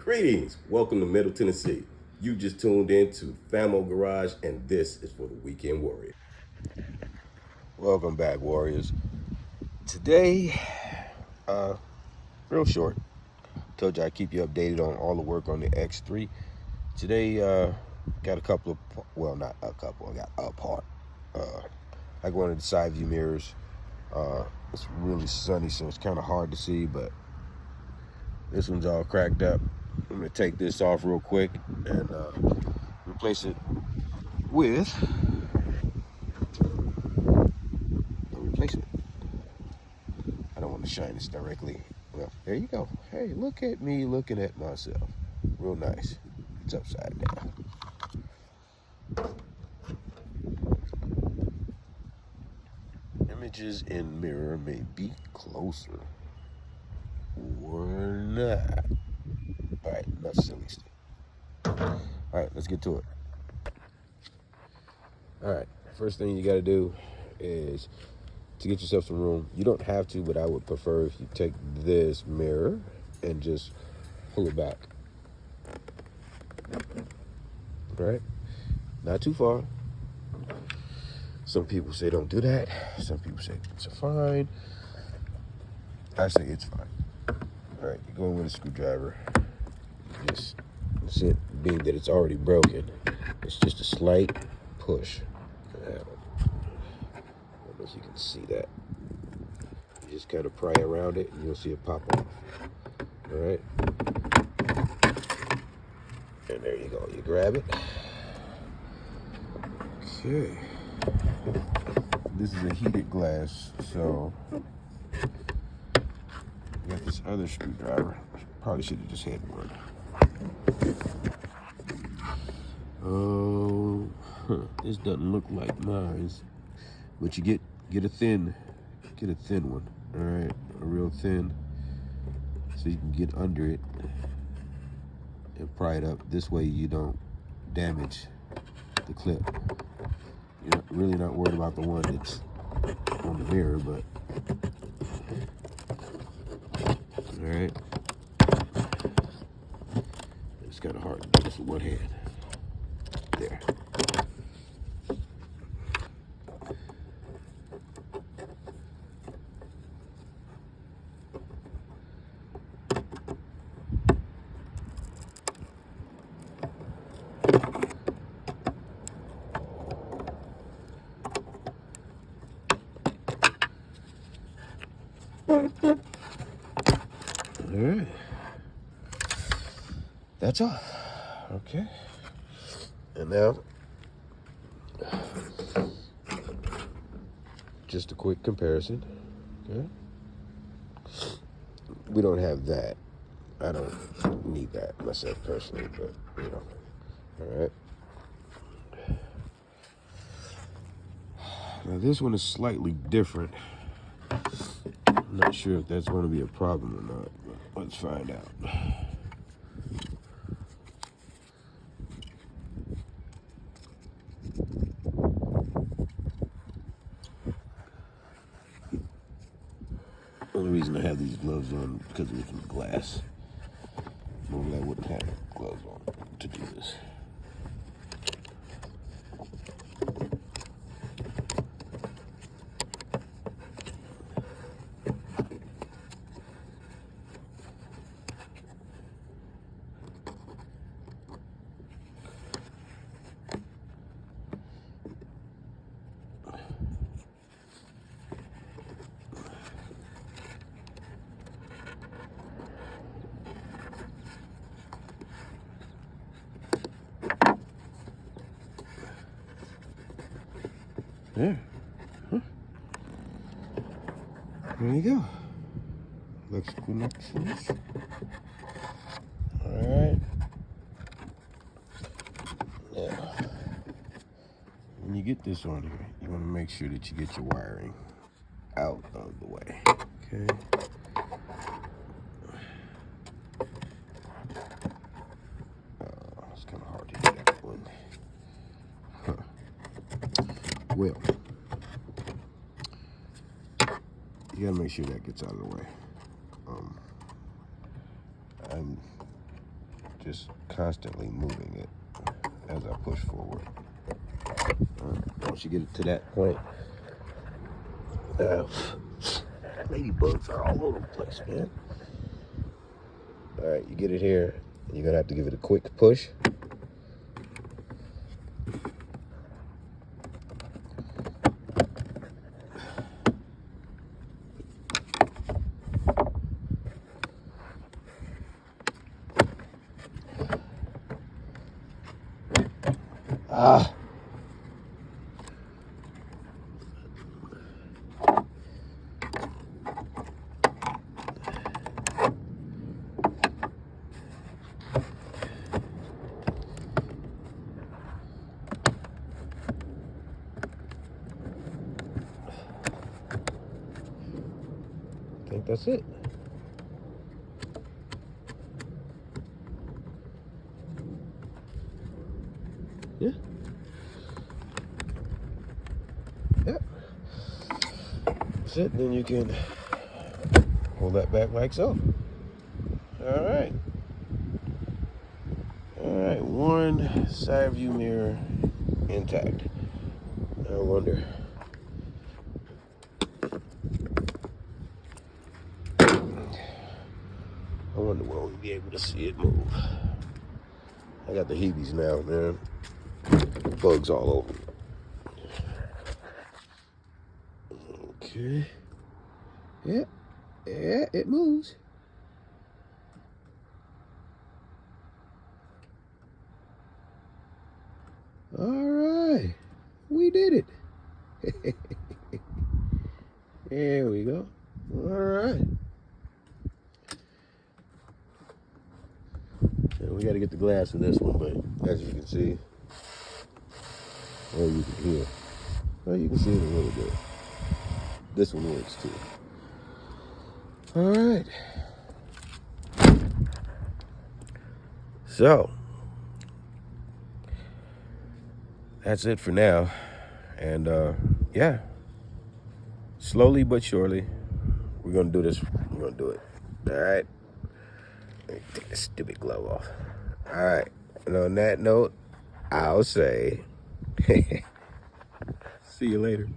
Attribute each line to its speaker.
Speaker 1: Greetings. Welcome to Middle Tennessee. You just tuned in to Famo Garage, and this is for the Weekend Warrior. Welcome back, Warriors. Today, real short. Told you I'd keep you updated on all the work on the X3. Today, got a couple of, well, not a couple, I got a part. I go into the side view mirrors. It's really sunny, so it's kind of hard to see, but this one's all cracked up. I'm gonna take this off real quick and replace it with a replacement. I don't want to shine this directly. Well, there you go. Hey, look at me looking at myself. Real nice. It's upside down. Images in mirror may be closer or not. All right, enough silly stuff. All right, let's get to it. All right, first thing you got to do is to get yourself some room. You don't have to, but I would prefer if you take this mirror and just pull it back. All right, not too far. Some people say don't do that. Some people say it's fine. I say it's fine. All right, you go in with a screwdriver. Just it, being that it's already broken, it's just a slight push. I don't know if you can see that. You just kind of pry around it, and you'll see it pop off. All right, and there you go. You grab it. Okay. This is a heated glass, so you got this other screwdriver. Probably should have just had one. Oh, this doesn't look like mine's, but you get a thin one. All right, a real thin, so you can get under it and pry it up. This way you don't damage the clip. You're really not worried about the one that's on the mirror, but all right. It's kind of hard to do this with one hand. There. All right. That's all. Okay. And now, just a quick comparison. Okay. We don't have that. I don't need that myself personally, but you know. All right. Now this one is slightly different. I'm not sure if that's going to be a problem or not, but let's find out. Only reason I have these gloves on because it was from glass. Normally I wouldn't have gloves on to do this. There. Huh. There you go. Looks good enough to see. Alright. Now, when you get this on here, you want to make sure that you get your wiring out of the way. Okay. It's kind of hard to get that one. Huh. Well, you gotta make sure that gets out of the way. just constantly moving it as I push forward. Once you get it to that point, ladybugs are all over the place, man. All right, you get it here, and you're gonna have to give it a quick push. Ah. I think that's it. Yeah. Yeah. That's it. Then you can pull that back like so. All right. All right. One side view mirror intact. I wonder. I wonder when we'll be able to see it move. I got the heebies now, man. Bugs all over. Okay. Yeah. Yeah, it moves. All right. We did it. There we go. All right. And we got to get the glass in this one, but as you can see, or you can hear, well, you can see it a little bit. This one works too. All right. So that's it for now. And yeah, slowly but surely, we're going to do this. We're going to do it. All right. Let me take this stupid glove off. All right. And on that note, I'll say, see you later.